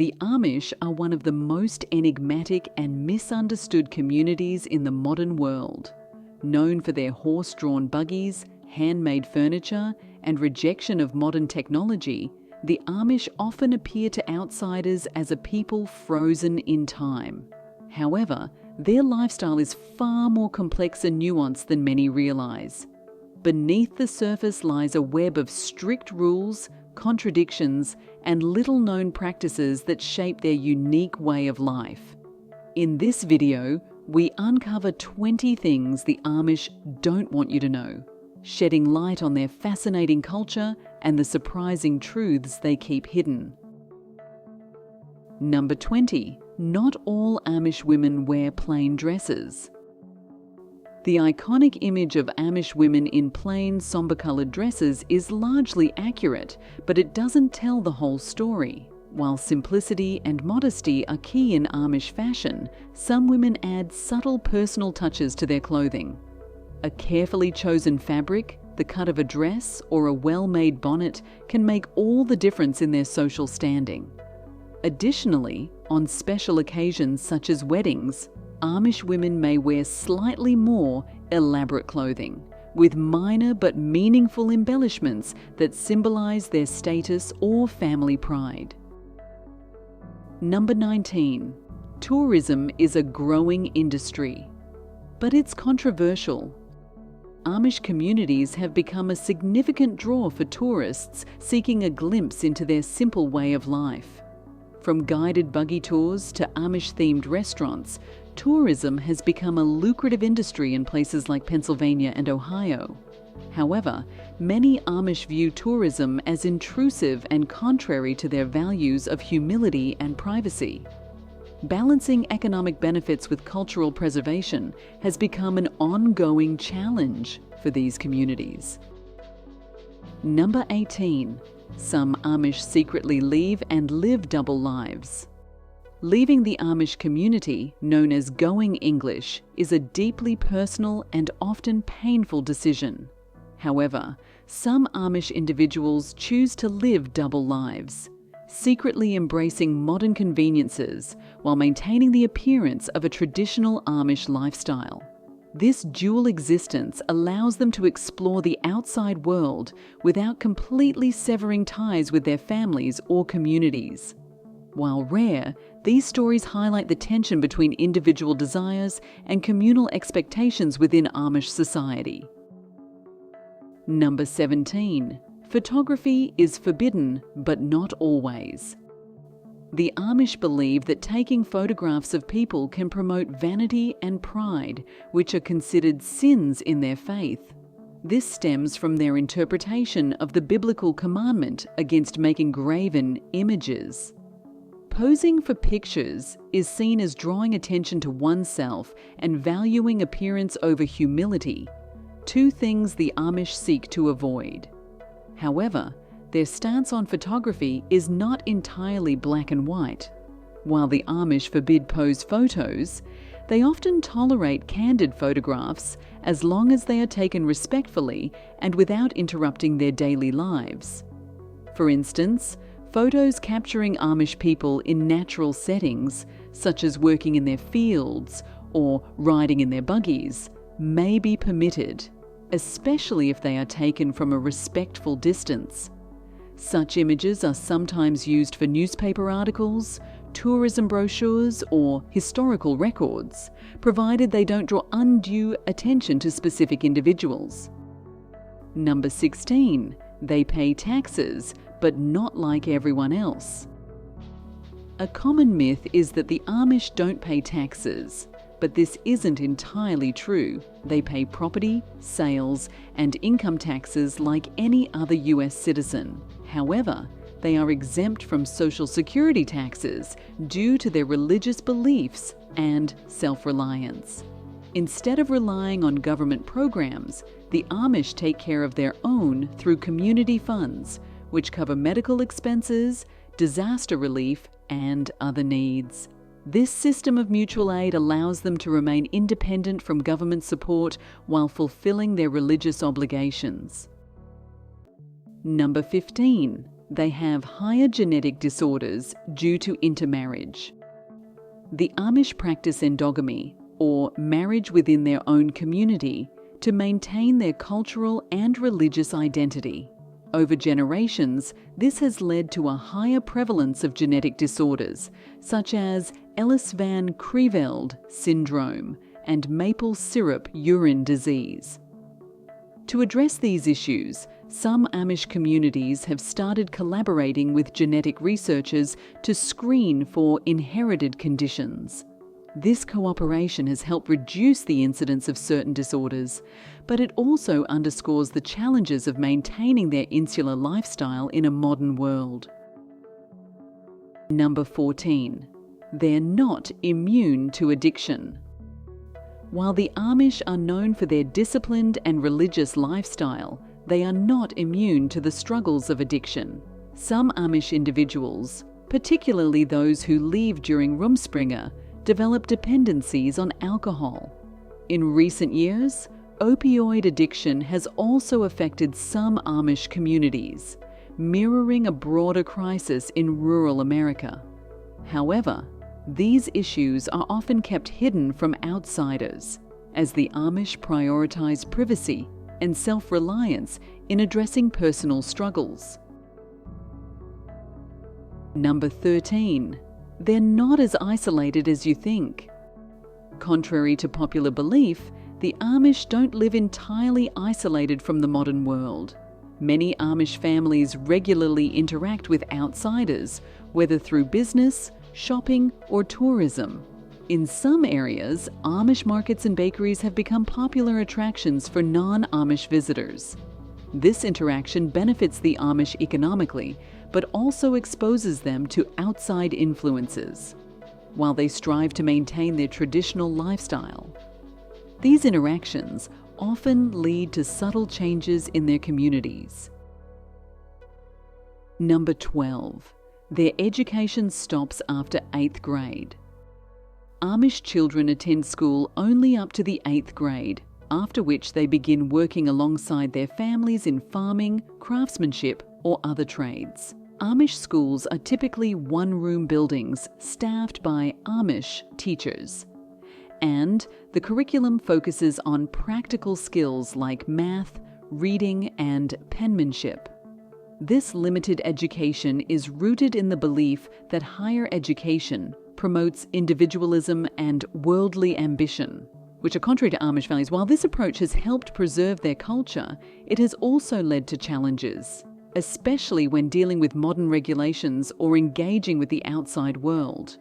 The Amish are one of the most enigmatic and misunderstood communities in the modern world. Known for their horse-drawn buggies, handmade furniture, and rejection of modern technology, the Amish often appear to outsiders as a people frozen in time. However, their lifestyle is far more complex and nuanced than many realise. Beneath the surface lies a web of strict rules, contradictions, and little-known practices that shape their unique way of life. In this video, we uncover 20 things the Amish don't want you to know, shedding light on their fascinating culture and the surprising truths they keep hidden. Number 20. Not all Amish women wear plain dresses. The iconic image of Amish women in plain, somber-coloured dresses is largely accurate, but it doesn't tell the whole story. While simplicity and modesty are key in Amish fashion, some women add subtle personal touches to their clothing. A carefully chosen fabric, the cut of a dress, or a well-made bonnet can make all the difference in their social standing. Additionally, on special occasions such as weddings, Amish women may wear slightly more elaborate clothing, with minor but meaningful embellishments that symbolize their status or family pride. Number 19. Tourism is a growing industry, but it's controversial. Amish communities have become a significant draw for tourists seeking a glimpse into their simple way of life. From guided buggy tours to Amish-themed restaurants, tourism has become a lucrative industry in places like Pennsylvania and Ohio. However, many Amish view tourism as intrusive and contrary to their values of humility and privacy. Balancing economic benefits with cultural preservation has become an ongoing challenge for these communities. Number 18. Some Amish secretly leave and live double lives. Leaving the Amish community, known as going English, is a deeply personal and often painful decision. However, some Amish individuals choose to live double lives, secretly embracing modern conveniences while maintaining the appearance of a traditional Amish lifestyle. This dual existence allows them to explore the outside world without completely severing ties with their families or communities. While rare, these stories highlight the tension between individual desires and communal expectations within Amish society. Number 17. Photography is forbidden, but not always. The Amish believe that taking photographs of people can promote vanity and pride, which are considered sins in their faith. This stems from their interpretation of the biblical commandment against making graven images. Posing for pictures is seen as drawing attention to oneself and valuing appearance over humility, two things the Amish seek to avoid. However, their stance on photography is not entirely black and white. While the Amish forbid pose photos, they often tolerate candid photographs as long as they are taken respectfully and without interrupting their daily lives. For instance, photos capturing Amish people in natural settings, such as working in their fields or riding in their buggies, may be permitted, especially if they are taken from a respectful distance. Such images are sometimes used for newspaper articles, tourism brochures, or historical records, provided they don't draw undue attention to specific individuals. Number 16. They pay taxes, but not like everyone else. A common myth is that the Amish don't pay taxes, but this isn't entirely true. They pay property, sales, and income taxes like any other US citizen. However, they are exempt from Social Security taxes due to their religious beliefs and self-reliance. Instead of relying on government programs, the Amish take care of their own through community funds, which cover medical expenses, disaster relief, and other needs. This system of mutual aid allows them to remain independent from government support while fulfilling their religious obligations. Number 15. They have higher genetic disorders due to intermarriage. The Amish practice endogamy, or marriage within their own community, to maintain their cultural and religious identity. Over generations, this has led to a higher prevalence of genetic disorders, such as Ellis Van Creveld syndrome and maple syrup urine disease. To address these issues, some Amish communities have started collaborating with genetic researchers to screen for inherited conditions. This cooperation has helped reduce the incidence of certain disorders, but it also underscores the challenges of maintaining their insular lifestyle in a modern world. Number 14. They're not immune to addiction. While the Amish are known for their disciplined and religious lifestyle, they are not immune to the struggles of addiction. Some Amish individuals, particularly those who leave during Rumspringa, develop dependencies on alcohol. In recent years, opioid addiction has also affected some Amish communities, mirroring a broader crisis in rural America. However, these issues are often kept hidden from outsiders, as the Amish prioritize privacy and self-reliance in addressing personal struggles. Number 13. They're not as isolated as you think. Contrary to popular belief, the Amish don't live entirely isolated from the modern world. Many Amish families regularly interact with outsiders, whether through business, shopping, or tourism. In some areas, Amish markets and bakeries have become popular attractions for non-Amish visitors. This interaction benefits the Amish economically, but also exposes them to outside influences, while they strive to maintain their traditional lifestyle. These interactions often lead to subtle changes in their communities. Number 12. Their education stops after 8th grade. Amish children attend school only up to the 8th grade, after which they begin working alongside their families in farming, craftsmanship, or other trades. Amish schools are typically one-room buildings staffed by Amish teachers, and the curriculum focuses on practical skills like math, reading, and penmanship. This limited education is rooted in the belief that higher education promotes individualism and worldly ambition, which are contrary to Amish values. While this approach has helped preserve their culture, it has also led to challenges, especially when dealing with modern regulations or engaging with the outside world.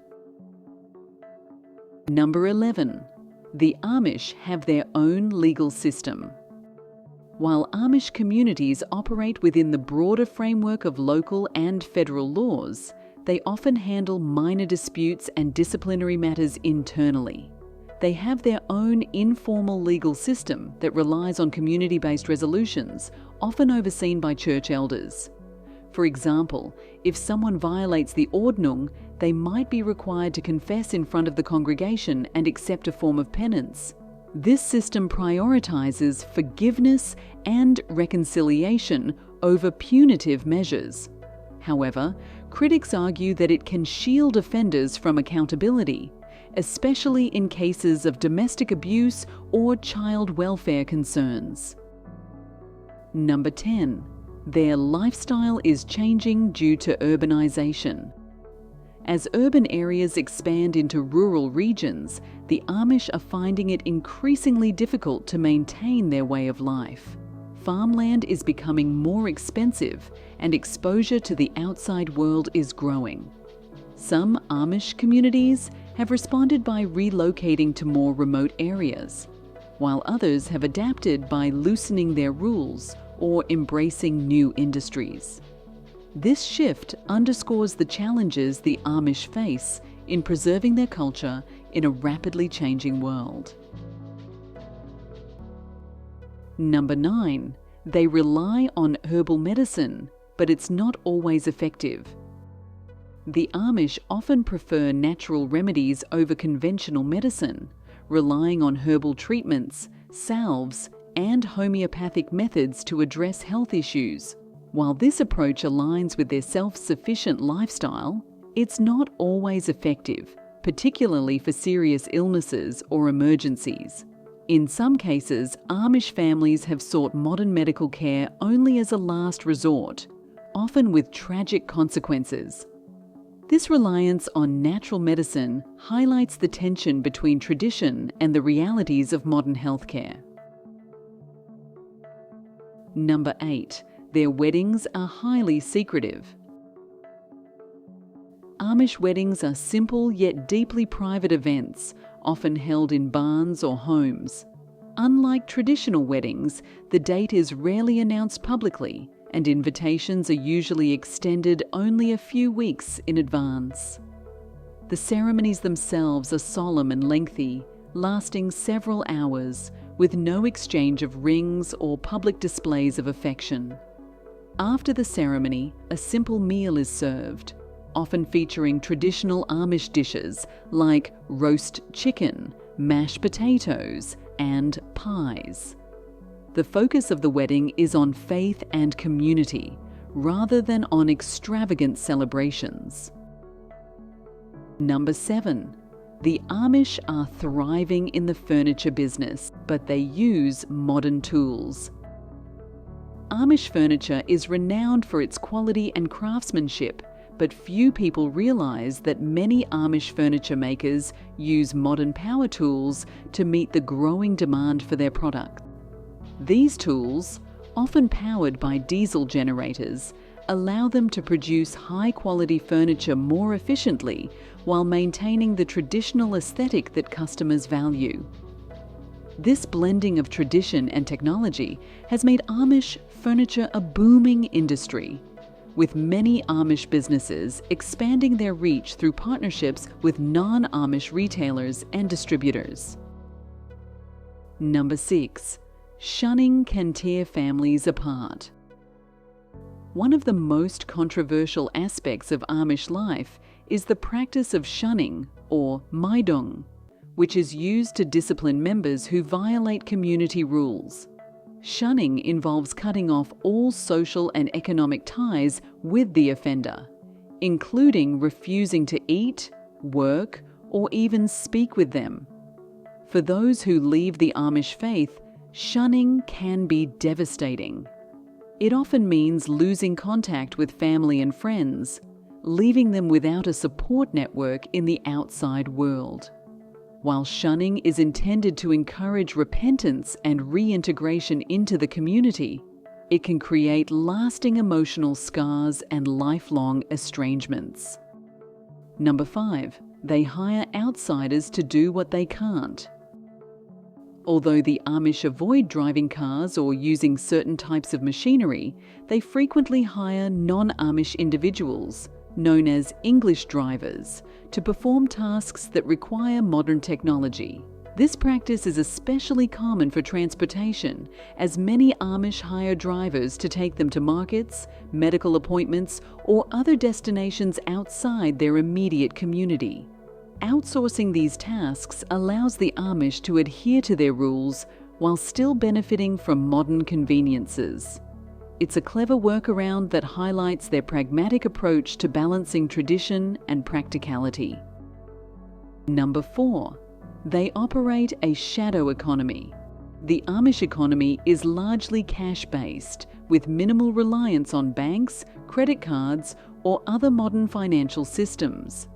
Number 11. The Amish have their own legal system. While Amish communities operate within the broader framework of local and federal laws, they often handle minor disputes and disciplinary matters internally. They have their own informal legal system that relies on community-based resolutions, often overseen by church elders. For example, if someone violates the Ordnung, they might be required to confess in front of the congregation and accept a form of penance. This system prioritizes forgiveness and reconciliation over punitive measures. However, critics argue that it can shield offenders from accountability, especially in cases of domestic abuse or child welfare concerns. Number 10. Their lifestyle is changing due to urbanization. As urban areas expand into rural regions, the Amish are finding it increasingly difficult to maintain their way of life. Farmland is becoming more expensive, and exposure to the outside world is growing. Some Amish communities have responded by relocating to more remote areas, while others have adapted by loosening their rules or embracing new industries. This shift underscores the challenges the Amish face in preserving their culture in a rapidly changing world. Number 9. They rely on herbal medicine, but it's not always effective. The Amish often prefer natural remedies over conventional medicine, relying on herbal treatments, salves, and homeopathic methods to address health issues. While this approach aligns with their self-sufficient lifestyle, it's not always effective, particularly for serious illnesses or emergencies. In some cases, Amish families have sought modern medical care only as a last resort, often with tragic consequences. This reliance on natural medicine highlights the tension between tradition and the realities of modern healthcare. Number 8. Their weddings are highly secretive. Amish weddings are simple yet deeply private events, often held in barns or homes. Unlike traditional weddings, the date is rarely announced publicly, and invitations are usually extended only a few weeks in advance. The ceremonies themselves are solemn and lengthy, lasting several hours, with no exchange of rings or public displays of affection. After the ceremony, a simple meal is served, often featuring traditional Amish dishes like roast chicken, mashed potatoes, and pies. The focus of the wedding is on faith and community, rather than on extravagant celebrations. Number 7. The Amish are thriving in the furniture business, but they use modern tools. Amish furniture is renowned for its quality and craftsmanship, but few people realise that many Amish furniture makers use modern power tools to meet the growing demand for their product. These tools, often powered by diesel generators, allow them to produce high-quality furniture more efficiently while maintaining the traditional aesthetic that customers value. This blending of tradition and technology has made Amish furniture a booming industry, with many Amish businesses expanding their reach through partnerships with non-Amish retailers and distributors. Number 6. Shunning can tear families apart. One of the most controversial aspects of Amish life is the practice of shunning, or maidong, which is used to discipline members who violate community rules. Shunning involves cutting off all social and economic ties with the offender, including refusing to eat, work, or even speak with them. For those who leave the Amish faith, shunning can be devastating. It often means losing contact with family and friends, leaving them without a support network in the outside world. While shunning is intended to encourage repentance and reintegration into the community, it can create lasting emotional scars and lifelong estrangements. Number 5. They hire outsiders to do what they can't. Although the Amish avoid driving cars or using certain types of machinery, they frequently hire non-Amish individuals, known as English drivers, to perform tasks that require modern technology. This practice is especially common for transportation, as many Amish hire drivers to take them to markets, medical appointments, or other destinations outside their immediate community. Outsourcing these tasks allows the Amish to adhere to their rules while still benefiting from modern conveniences. It's a clever workaround that highlights their pragmatic approach to balancing tradition and practicality. Number 4. They operate a shadow economy. The Amish economy is largely cash-based, with minimal reliance on banks, credit cards, or other modern financial systems.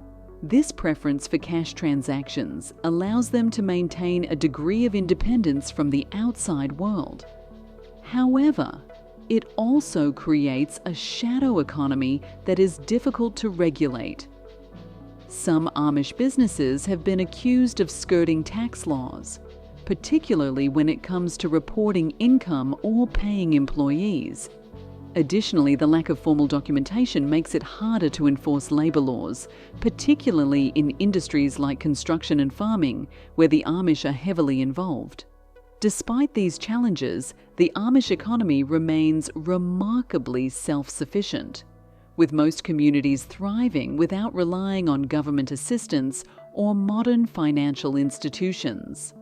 This preference for cash transactions allows them to maintain a degree of independence from the outside world. However, it also creates a shadow economy that is difficult to regulate. Some Amish businesses have been accused of skirting tax laws, particularly when it comes to reporting income or paying employees. Additionally, the lack of formal documentation makes it harder to enforce labour laws, particularly in industries like construction and farming, where the Amish are heavily involved. Despite these challenges, the Amish economy remains remarkably self-sufficient, with most communities thriving without relying on government assistance or modern financial institutions.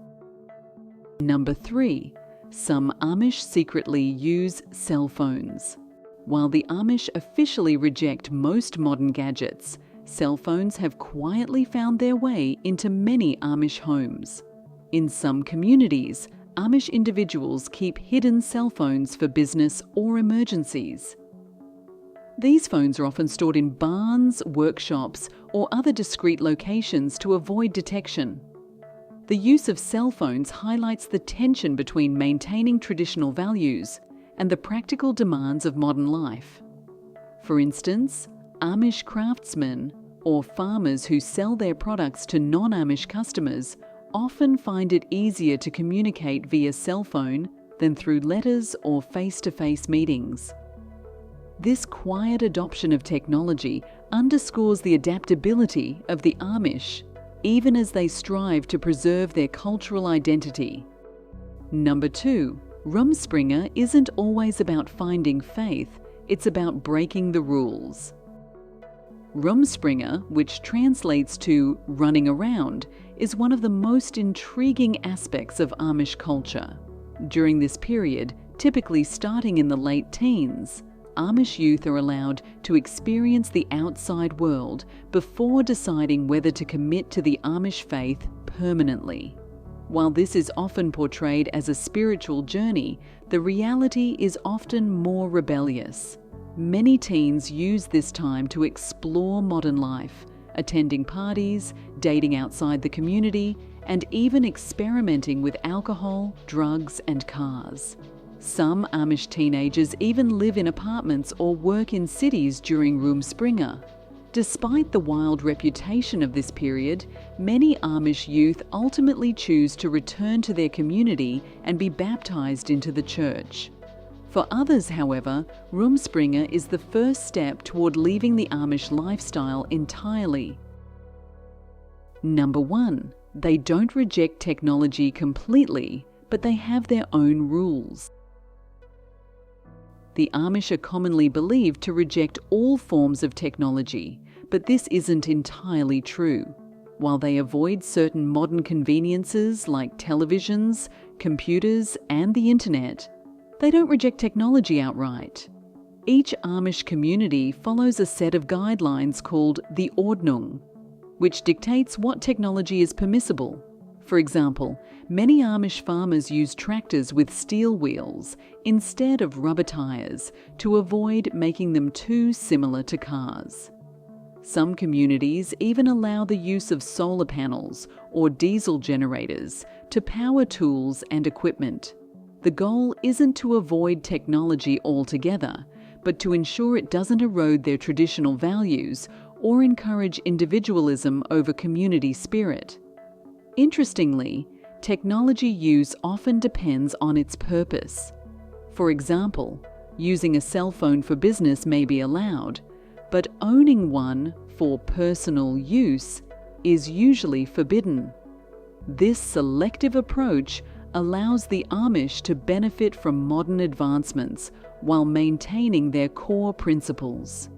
Number 3. Some Amish secretly use cell phones. While the Amish officially reject most modern gadgets, cell phones have quietly found their way into many Amish homes. In some communities, Amish individuals keep hidden cell phones for business or emergencies. These phones are often stored in barns, workshops, or other discreet locations to avoid detection. The use of cell phones highlights the tension between maintaining traditional values and the practical demands of modern life. For instance, Amish craftsmen or farmers who sell their products to non-Amish customers often find it easier to communicate via cell phone than through letters or face-to-face meetings. This quiet adoption of technology underscores the adaptability of the Amish, even as they strive to preserve their cultural identity. Number 2, Rumspringa isn't always about finding faith, it's about breaking the rules. Rumspringa, which translates to running around, is one of the most intriguing aspects of Amish culture. During this period, typically starting in the late teens, Amish youth are allowed to experience the outside world before deciding whether to commit to the Amish faith permanently. While this is often portrayed as a spiritual journey, the reality is often more rebellious. Many teens use this time to explore modern life, attending parties, dating outside the community, and even experimenting with alcohol, drugs, and cars. Some Amish teenagers even live in apartments or work in cities during Rumspringa. Despite the wild reputation of this period, many Amish youth ultimately choose to return to their community and be baptized into the church. For others, however, Rumspringa is the first step toward leaving the Amish lifestyle entirely. Number 1, they don't reject technology completely, but they have their own rules. The Amish are commonly believed to reject all forms of technology, but this isn't entirely true. While they avoid certain modern conveniences like televisions, computers, and the internet, they don't reject technology outright. Each Amish community follows a set of guidelines called the Ordnung, which dictates what technology is permissible. For example, many Amish farmers use tractors with steel wheels instead of rubber tyres to avoid making them too similar to cars. Some communities even allow the use of solar panels or diesel generators to power tools and equipment. The goal isn't to avoid technology altogether, but to ensure it doesn't erode their traditional values or encourage individualism over community spirit. Interestingly, technology use often depends on its purpose. For example, using a cell phone for business may be allowed, but owning one for personal use is usually forbidden. This selective approach allows the Amish to benefit from modern advancements while maintaining their core principles.